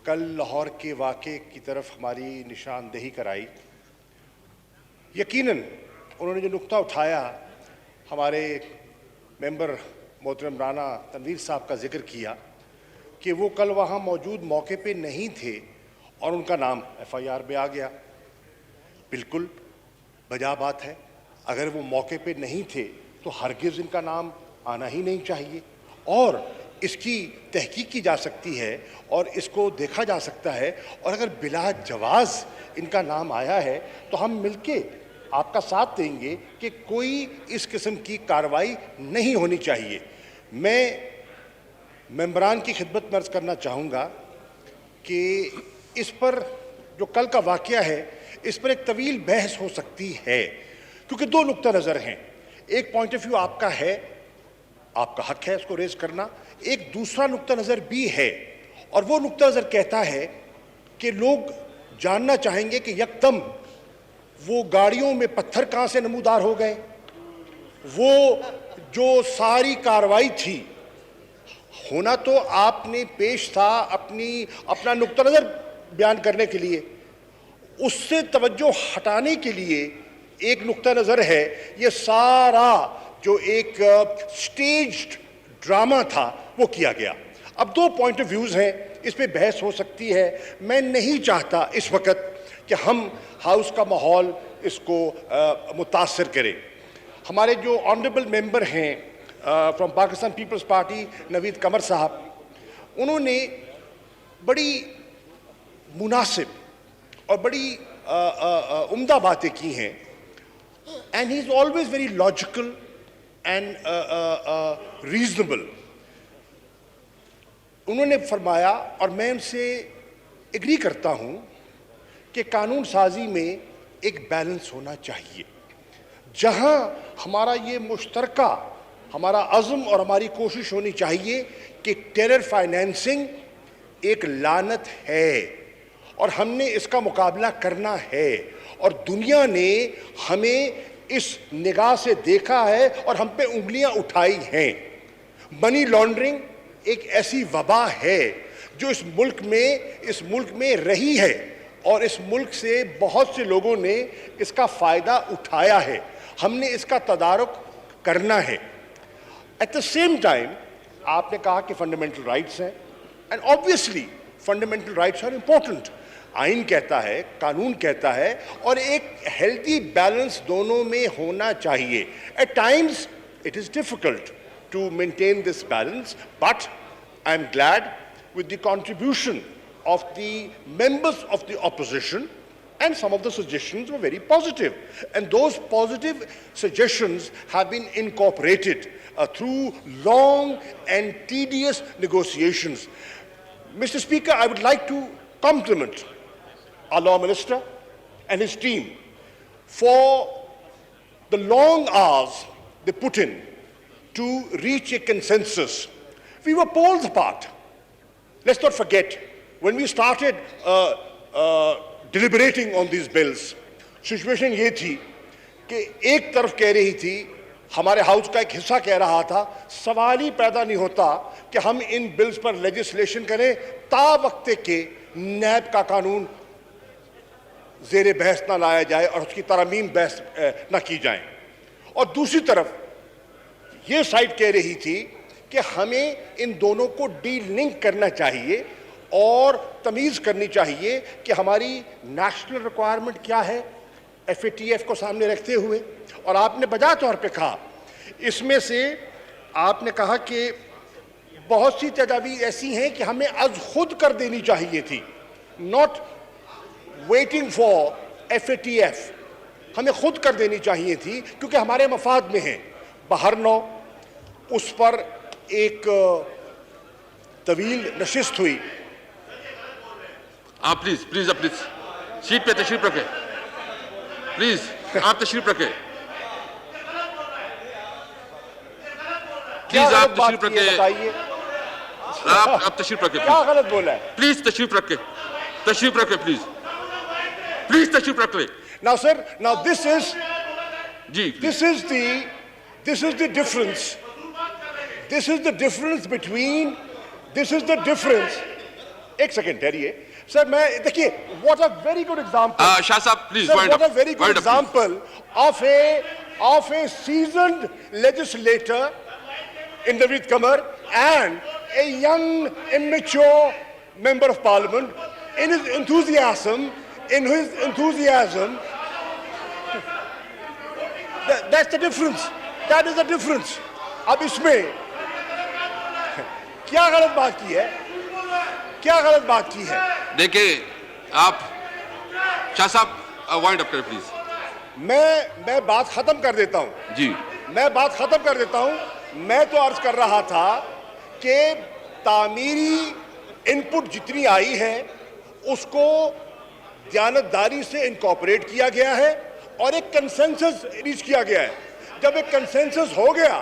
کل لاہور کے واقعے کی طرف ہماری نشاندہی کرائی. یقیناً انہوں نے جو نقطہ اٹھایا ہمارے ممبر محترم رانا تنویر صاحب کا ذکر کیا کہ وہ کل وہاں موجود موقع پہ نہیں تھے اور ان کا نام ایف آئی آر میں آ گیا. بالکل بجا بات ہے. اگر وہ موقع پہ نہیں تھے تو ہرگز ان کا نام آنا ہی نہیں چاہیے اور اس کی تحقیق کی جا سکتی ہے اور اس کو دیکھا جا سکتا ہے. اور اگر بلا جواز ان کا نام آیا ہے تو ہم مل کے آپ کا ساتھ دیں گے کہ کوئی اس قسم کی کارروائی نہیں ہونی چاہیے. میں ممبران کی خدمت میں عرض کرنا چاہوں گا کہ اس پر جو کل کا واقعہ ہے اس پر ایک طویل بحث ہو سکتی ہے کیونکہ دو نقطہ نظر ہیں. ایک پوائنٹ آف ویو آپ کا ہے, آپ کا حق ہے اس کو ریز کرنا. ایک دوسرا نقطہ نظر بھی ہے اور وہ نقطہ نظر کہتا ہے کہ لوگ جاننا چاہیں گے کہ یکدم وہ گاڑیوں میں پتھر کہاں سے نمودار ہو گئے. وہ جو ساری کارروائی تھی ہونا تو آپ نے پیش تھا اپنا نقطہ نظر بیان کرنے کے لیے, اس سے توجہ ہٹانے کے لیے ایک نقطہ نظر ہے یہ سارا جو ایک سٹیجڈ ڈرامہ تھا وہ کیا گیا. اب دو پوائنٹ آف ویوز ہیں, اس پہ بحث ہو سکتی ہے. میں نہیں چاہتا اس وقت کہ ہم ہاؤس کا ماحول اس کو متاثر کریں. ہمارے جو آنریبل ممبر ہیں فرام پاکستان پیپلز پارٹی نوید قمر صاحب, انہوں نے بڑی مناسب اور بڑی عمدہ باتیں کی ہیں. And he is always very logical and reasonable. انہوں نے فرمایا اور میں ان سے ایگری کرتا ہوں کہ قانون سازی میں ایک بیلنس ہونا چاہیے. جہاں ہمارا یہ مشترکہ ہمارا عزم اور ہماری کوشش ہونی چاہیے کہ ٹیرر فائنینسنگ ایک لعنت ہے اور ہم نے اس کا مقابلہ کرنا ہے اور دنیا نے ہمیں اس نگاہ سے دیکھا ہے اور ہم پہ انگلیاں اٹھائی ہیں. منی لانڈرنگ ایک ایسی وبا ہے جو اس ملک میں رہی ہے اور اس ملک سے بہت سے لوگوں نے اس کا فائدہ اٹھایا ہے. ہم نے اس کا تدارک کرنا ہے. ایٹ دا سیم ٹائم آپ نے کہا کہ فنڈامنٹل رائٹس ہیں and obviously fundamental rights are important. آئین کہتا ہے, قانون کہتا ہے اور ایک ہیلتھی بیلنس دونوں میں ہونا چاہیے. At times it is difficult to maintain this balance, but I'm glad with the contribution of the members of the opposition and some of the suggestions were very positive, and those positive suggestions have been incorporated through long and tedious negotiations. Mr. Speaker, I would like to compliment our Law Minister and his team for the long hours they put in to reach a consensus. We were poles apart. Let's not forget, when we started deliberating on these bills, situation یہ تھی کہ ایک طرف کہہ رہی تھی, ہمارے house کا ایک حصہ کہہ رہا تھا سوال ہی پیدا نہیں ہوتا کہ ہم ان بلز پر لیجسلیشن کریں تا وقت کہ نیب کا قانون زیر بحث نہ لایا جائے اور اس کی ترامیم بحث نہ کی جائیں. اور دوسری طرف یہ سائٹ کہہ رہی تھی کہ ہمیں ان دونوں کو ڈی لنک کرنا چاہیے اور تمیز کرنی چاہیے کہ ہماری نیشنل ریکوائرمنٹ کیا ہے ایف اے ٹی ایف کو سامنے رکھتے ہوئے. اور آپ نے بجا طور پہ کہا, اس میں سے آپ نے کہا کہ بہت سی تجاویز ایسی ہیں کہ ہمیں از خود کر دینی چاہیے تھی, not waiting for F A T F. ہمیں خود کر دینی چاہیے تھی کیونکہ ہمارے مفاد میں ہیں. بہر نو اس پر ایک طویل نشست ہوئی. آپ پلیز اپنی سیٹ پہ تشریف رکھیں. پلیز آپ تشریف رکھیں. پلیز آپ تشریف رکھیں. آپ تشریف رکھیں. کیا غلط بولا ہے؟ پلیز تشریف رکھیں. تشریف رکھیں پلیز. پلیز تشریف رکھ لیں. Now sir, now this is جی This is the difference. This is the difference between, this is the difference. ایک سیکنڈ ٹھہریے سر. میں دیکھیے what a very good example Shah صاحب please Sir, wind what up. a very good example of a seasoned legislator in Naveed Qamar and a young, immature member of parliament in his enthusiasm, that's the difference. That is the difference. اب اس میں کیا غلط بات کی ہے؟ کیا غلط بات کی ہے؟ دیکھیں آپ شاہ صاحب وائنڈ اپ کریں پلیز. میں بات ختم کر دیتا ہوں. جی میں بات ختم کر دیتا ہوں. میں تو عرض کر رہا تھا کہ تعمیری انپٹ جتنی آئی ہے اس کو دیانتداری سے انکارپوریٹ کیا گیا ہے اور ایک کنسنسس ریچ کیا گیا ہے. جب ایک کنسنسس ہو گیا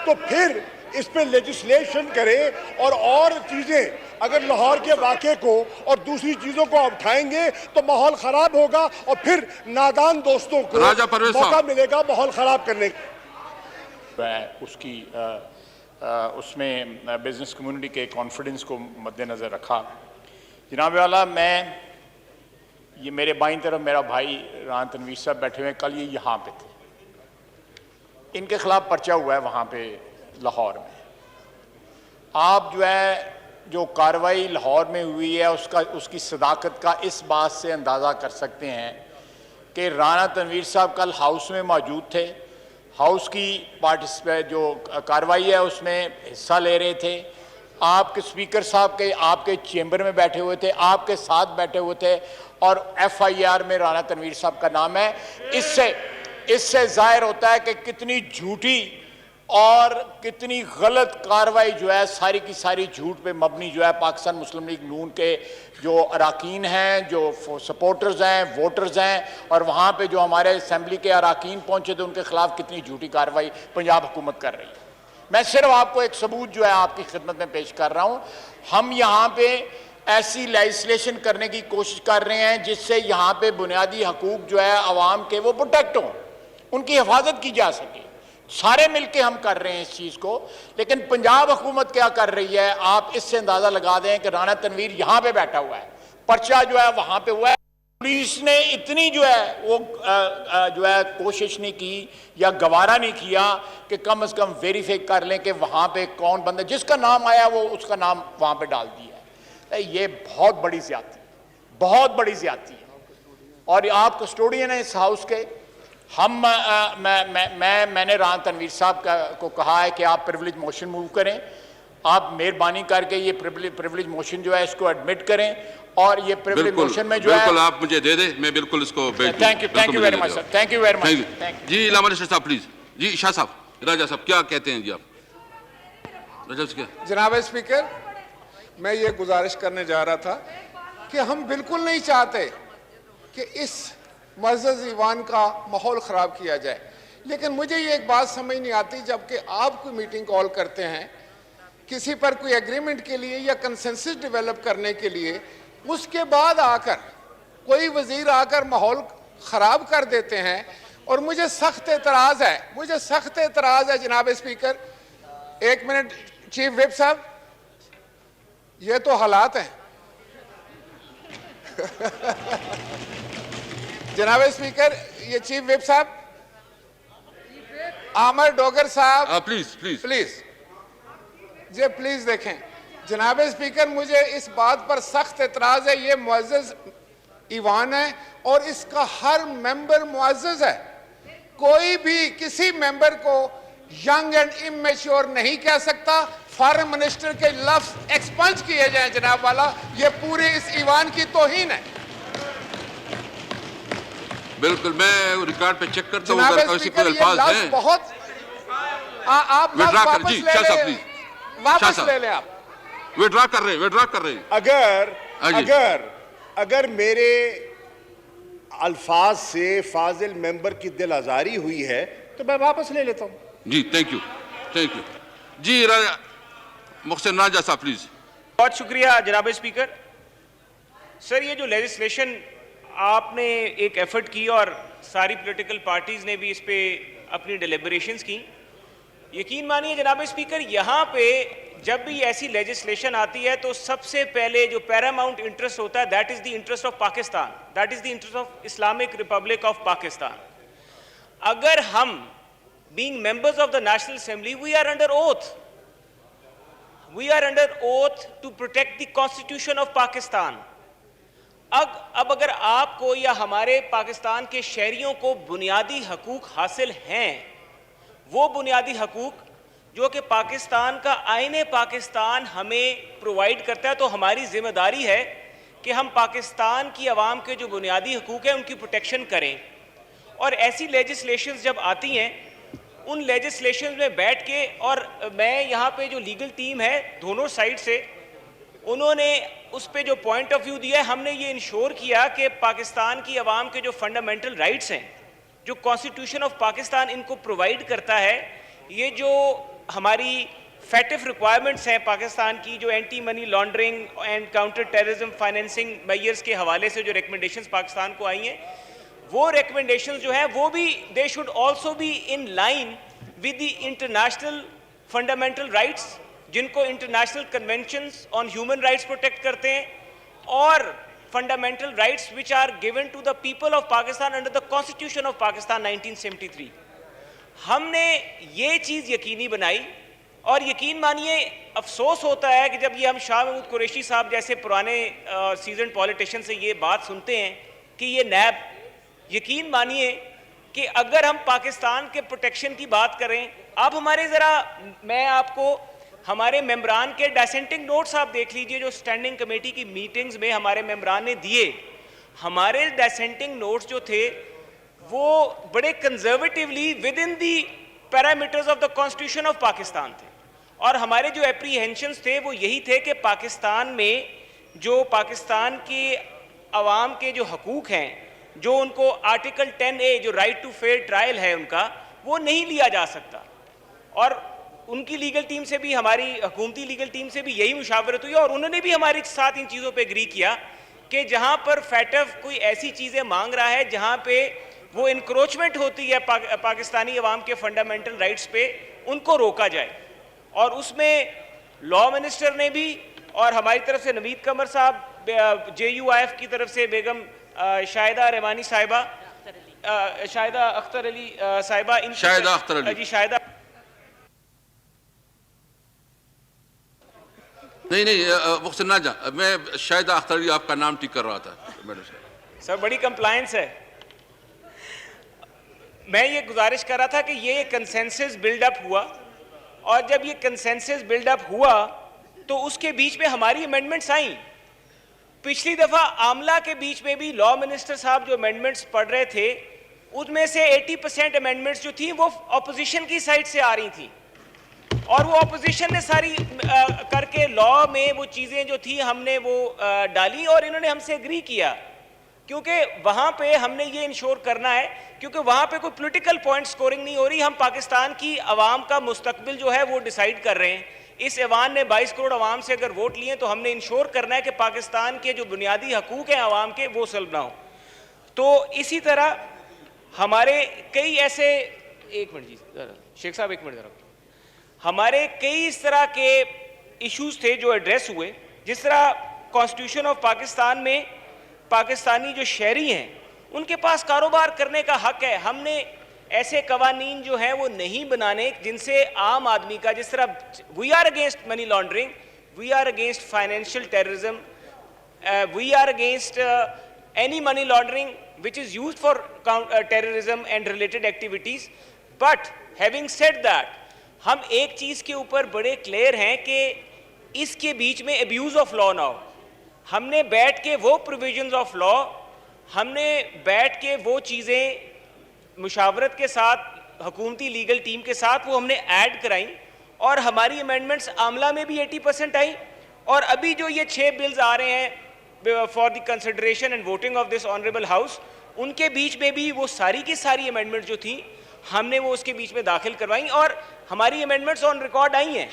تو پھر اس پہ لیجسلیشن کرے اور چیزیں اگر لاہور کے واقعے کو اور دوسری چیزوں کو اٹھائیں گے تو ماحول خراب ہوگا اور پھر نادان دوستوں کو موقع ملے گا ماحول خراب کرنے کا. اس میں بزنس کمیونٹی کے کانفیڈنس کو مد نظر رکھا. جناب والا یہ میرے بائیں طرف میرا بھائی رانا تنویر صاحب بیٹھے ہوئے ہیں. کل یہ یہاں پہ تھے. ان کے خلاف پرچہ ہوا ہے وہاں پہ لاہور میں. آپ جو کاروائی لاہور میں ہوئی ہے اس کی صداقت کا اس بات سے اندازہ کر سکتے ہیں کہ رانا تنویر صاحب کل ہاؤس میں موجود تھے. ہاؤس کی جو کاروائی ہے اس میں حصہ لے رہے تھے. آپ کے اسپیکر صاحب آپ کے چیمبر میں بیٹھے ہوئے تھے, آپ کے ساتھ بیٹھے ہوئے تھے اور ایف آئی آر میں رانا تنویر صاحب کا نام ہے. اس سے ظاہر ہوتا ہے کہ کتنی جھوٹی اور کتنی غلط کاروائی ساری کی ساری جھوٹ پہ مبنی پاکستان مسلم لیگ نون کے جو اراکین ہیں, جو سپورٹرز ہیں, ووٹرز ہیں, اور وہاں پہ جو ہمارے اسمبلی کے اراکین پہنچے تھے ان کے خلاف کتنی جھوٹی کاروائی پنجاب حکومت کر رہی ہے. میں صرف آپ کو ایک ثبوت آپ کی خدمت میں پیش کر رہا ہوں. ہم یہاں پہ ایسی لیجسلیشن کرنے کی کوشش کر رہے ہیں جس سے یہاں پہ بنیادی حقوق عوام کے وہ پروٹیکٹ ہوں, ان کی حفاظت کی جا سکے. سارے مل کے ہم کر رہے ہیں اس چیز کو. لیکن پنجاب حکومت کیا کر رہی ہے آپ اس سے اندازہ لگا دیں کہ رانا تنویر یہاں پہ بیٹھا ہوا ہے, پرچہ وہاں پہ ہوا ہے. پولیس نے اتنی وہ کوشش نہیں کی یا گوارا نہیں کیا کہ کم از کم ویریفائی کر لیں کہ وہاں پہ کون بندہ جس کا نام آیا وہ اس کا نام وہاں پہ ڈال دیا ہے. یہ بہت بڑی زیادتی ہے, بہت بڑی زیادتی ہے. اور آپ کسٹوڈین ہیں اس ہاؤس کے. میں نے رانا تنویر صاحب کو کہا ہے کہ آپ پریولیج موشن موو کریں. آپ مہربانی کر کے یہ پریولیج موشن اس کو ایڈمٹ کریں اور یہ پریولیج موشن میں بالکل آپ مجھے دے دیں, میں بالکل اس کو thank you very much sir, thank you very much. جی علامہ نشر صاحب پلیز. جی شاہ صاحب, راجہ صاحب کیا کہتے ہیں؟ جی آپ جناب اسپیکر, میں یہ گزارش کرنے جا رہا تھا کہ ہم بالکل نہیں چاہتے کہ اس معزز ایوان کا ماحول خراب کیا جائے. لیکن مجھے یہ ایک بات سمجھ نہیں آتی, جبکہ آپ کوئی میٹنگ کال کرتے ہیں کسی پر کوئی ایگریمنٹ کے لیے یا کنسنسس ڈیولپ کرنے کے لیے, اس کے بعد آ کر کوئی وزیر آ کر ماحول خراب کر دیتے ہیں. اور مجھے سخت اعتراض ہے, جناب اسپیکر. ایک منٹ چیف وپ صاحب, یہ تو حالات ہیں. جناب اسپیکر, یہ چیف وپ صاحب عامر ڈوگر صاحب پلیز جی پلیز دیکھیں. جناب اسپیکر, مجھے اس بات پر سخت اعتراض ہے. یہ معزز ایوان ہے اور اس کا ہر ممبر معزز ہے. کوئی بھی کسی ممبر کو ینگ اینڈ امیچور نہیں کہہ سکتا. فارن منسٹر کے لفظ ایکسپنج کیے جائیں جناب والا, یہ پورے اس ایوان کی توہین ہے. بالکل, میں ریکارڈ پہ چیک کرتا ہوں جناب اگر ایسی کوئی اسپیکر, الفاظ یہ ہیں. لفظ بہت آپ لفظ واپس لے لیں, واپس لے لیں. آپ ویڈرا کر رہے ہیں. اگر میرے الفاظ سے فاضل ممبر کی دل آزاری ہوئی ہے تو میں واپس لے لیتا ہوں. جی تھینک یو. جی محسن راجہ صاحب پلیز. بہت شکریہ جناب اسپیکر. سر, یہ جو لیجسلیشن آپ نے ایک ایفرٹ کی اور ساری پولیٹیکل پارٹیز نے بھی اس پہ اپنی ڈیلیبریشنز کی, یقین مانیے جناب اسپیکر, یہاں پہ جب بھی ایسی لیجسلیشن آتی ہے تو سب سے پہلے جو پیراماؤنٹ انٹرسٹ ہوتا ہے that is the interest of Pakistan, that is the interest of Islamic republic of Pakistan. اگر ہم being members of the National Assembly, we are under oath. We are under oath to protect the Constitution of Pakistan. اب اگر آپ کو یا ہمارے پاکستان کے شہریوں کو بنیادی حقوق حاصل ہیں, وہ بنیادی حقوق جو کہ پاکستان کا آئین پاکستان ہمیں پرووائڈ کرتا ہے, تو ہماری ذمہ داری ہے کہ ہم پاکستان کی عوام کے جو بنیادی حقوق ہیں ان کی پروٹیکشن کریں. اور ایسی لیجسلیشنز جب آتی ہیں, ان لیجسلیشنز میں بیٹھ کے, اور میں یہاں پہ جو لیگل ٹیم ہے دونوں سائڈ سے, انہوں نے اس پہ جو پوائنٹ آف ویو دیا ہے, ہم نے یہ انشور کیا کہ پاکستان کی عوام کے جو فنڈامنٹل رائٹس ہیں, جو کانسٹیٹیوشن آف پاکستان ان کو پرووائڈ کرتا ہے, یہ جو ہماری فیٹف ریکوائرمنٹس ہیں پاکستان کی, جو anti money laundering and counter terrorism financing measures کے حوالے سے جو ریکمنڈیشنز پاکستان کو آئی ہیں, وہ ریکمنڈیشنز جو ہیں وہ بھی they should also be in line with the international fundamental rights, جن کو international conventions on human rights protect کرتے ہیں, اور fundamental rights which are given to the people of Pakistan under the constitution of Pakistan 1973. ہم نے یہ چیز یقینی بنائی, اور یقین مانیے افسوس ہوتا ہے کہ جب یہ ہم شاہ محمود قریشی صاحب جیسے پرانے سیزنڈ پولیٹیشین سے یہ بات سنتے ہیں کہ یہ نیب, یقین مانیے کہ اگر ہم پاکستان کے پروٹیکشن کی بات کریں, اب ہمارے ذرا, میں آپ کو ہمارے ممبران کے ڈیسنٹنگ نوٹس آپ دیکھ لیجئے جو اسٹینڈنگ کمیٹی کی میٹنگز میں ہمارے ممبران نے دیے. ہمارے ڈیسنٹنگ نوٹس جو تھے وہ بڑے conservatively with in the parameters of the constitution of Pakistan تھے, اور ہمارے جو اپریہینشنز تھے وہ یہی تھے کہ پاکستان میں جو پاکستان کی عوام کے جو حقوق ہیں, جو ان کو آرٹیکل 10A جو رائٹ ٹو فیئر ٹرائل ہے ان کا, وہ نہیں لیا جا سکتا. اور ان کی لیگل ٹیم سے بھی, ہماری حکومتی لیگل ٹیم سے بھی یہی مشاورت ہوئی, اور انہوں نے بھی ہمارے ساتھ ان چیزوں پہ اگری کیا کہ جہاں پر فیٹف کوئی ایسی چیزیں مانگ رہا ہے جہاں پہ وہ انکروچمنٹ ہوتی ہے پاکستانی عوام کے فنڈامنٹل رائٹس پہ, ان کو روکا جائے. اور اس میں لا منسٹر نے بھی, اور ہماری طرف سے نوید قمر صاحب, JUIF کی طرف سے بیگم شاہدہ رحمانی صاحبہ, شاہدہ اختر علی صاحبہ, شاہدہ اختر علی, جی شاہدہ, نہیں مختصر نہ جا, میں شاہدہ اختر علی آپ کا نام ٹھیک کر رہا تھا. سر بڑی کمپلائنس ہے. میں یہ گزارش کر رہا تھا کہ یہ کنسنسس بلڈ اپ ہوا, اور جب یہ کنسنسس بلڈ اپ ہوا تو اس کے بیچ میں ہماری امینڈمنٹس آئیں. پچھلی دفعہ عاملہ کے بیچ میں بھی لا منسٹر صاحب جو امینڈمنٹس پڑھ رہے تھے, اس میں سے 80% امینڈمنٹس جو تھیں وہ اپوزیشن کی سائڈ سے آ رہی تھیں, اور وہ اپوزیشن نے ساری کر کے لا میں وہ چیزیں جو تھی ہم نے وہ ڈالی, اور انہوں نے ہم سے اگری کیا, کیونکہ وہاں پہ ہم نے یہ انشور کرنا ہے, کیونکہ وہاں پہ کوئی پولیٹیکل پوائنٹ سکورنگ نہیں ہو رہی, ہم پاکستان کی عوام کا مستقبل جو ہے وہ ڈیسائیڈ کر رہے ہیں. اس ایوان نے 22 کروڑ عوام سے اگر ووٹ لیے تو ہم نے انشور کرنا ہے کہ پاکستان کے جو بنیادی حقوق ہیں عوام کے وہ سلب نہ ہوں. تو اسی طرح ہمارے کئی ایسے, ایک منٹ جی شیخ صاحب, ایک منٹ ذرا, ہمارے کئی اس طرح کے ایشوز تھے جو ایڈریس ہوئے, جس طرح کانسٹیٹیوشن آف پاکستان میں پاکستانی جو شہری ہیں ان کے پاس کاروبار کرنے کا حق ہے. ہم نے ایسے قوانین جو ہیں وہ نہیں بنانے جن سے عام آدمی کا, جس طرح we are against money laundering, we are against financial terrorism, we are against any money laundering which is used for terrorism and related activities. But having said that, ہم ایک چیز کے اوپر بڑے کلیئر ہیں کہ اس کے بیچ میں ابیوز آف لا نہ ہو. ہم نے بیٹھ کے وہ پروویژنز آف لا, ہم نے بیٹھ کے وہ چیزیں مشاورت کے ساتھ حکومتی لیگل ٹیم کے ساتھ وہ ہم نے ایڈ کرائیں, اور ہماری امینڈمنٹس عاملہ میں بھی 80% آئیں, اور ابھی جو یہ 6 بلز آ رہے ہیں for the consideration and voting of this honourable house, ان کے بیچ میں بھی وہ ساری کی ساری امینڈمنٹ جو تھیں ہم نے وہ اس کے بیچ میں داخل کروائیں, اور ہماری امینڈمنٹس آن ریکارڈ آئی ہیں.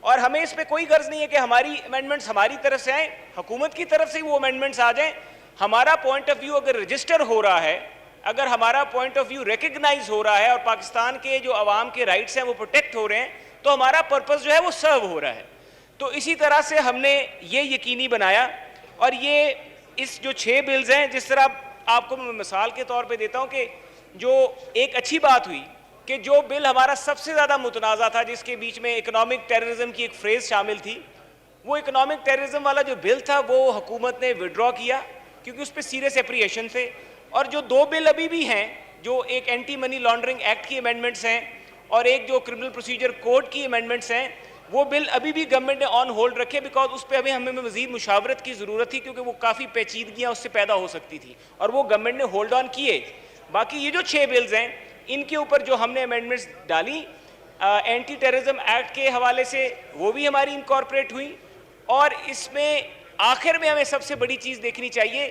اور ہمیں اس پہ کوئی غرض نہیں ہے کہ ہماری امینڈمنٹس ہماری طرف سے آئیں, حکومت کی طرف سے وہ امینڈمنٹس آ جائیں. ہمارا پوائنٹ آف ویو اگر رجسٹر ہو رہا ہے, اگر ہمارا پوائنٹ آف ویو ریکگنائز ہو رہا ہے, اور پاکستان کے جو عوام کے رائٹس ہیں وہ پروٹیکٹ ہو رہے ہیں, تو ہمارا پرپس جو ہے وہ سرو ہو رہا ہے. تو اسی طرح سے ہم نے یہ یقینی بنایا, اور یہ اس جو 6 بلز ہیں, جس طرح آپ کو میں مثال کے طور پہ دیتا ہوں کہ جو ایک اچھی بات ہوئی کہ جو بل ہمارا سب سے زیادہ متنازع تھا, جس کے بیچ میں اکنامک ٹیررزم کی ایک فریز شامل تھی, وہ اکنامک ٹیررزم والا جو بل تھا وہ حکومت نے وڈرا کیا کیونکہ اس پہ سیریس اپریشن تھے. اور جو 2 بل ابھی بھی ہیں, جو ایک اینٹی منی لانڈرنگ ایکٹ کی امینڈمنٹس ہیں اور ایک جو کرمنل پروسیجر کوڈ کی امینڈمنٹس ہیں, وہ بل ابھی بھی گورنمنٹ نے آن ہولڈ رکھے, بیکاز اس پہ ہمیں مزید مشاورت کی ضرورت تھی, کیونکہ وہ کافی پیچیدگیاں اس سے پیدا ہو سکتی تھی, اور وہ گورنمنٹ نے ہولڈ آن کیے. باقی یہ جو 6 بلز ہیں, ان کے اوپر جو ہم نے امینڈمنٹس ڈالی اینٹی ٹیررزم ایکٹ کے حوالے سے, وہ بھی ہماری انکارپوریٹ ہوئی. اور اس میں آخر میں ہمیں سب سے بڑی چیز دیکھنی چاہیے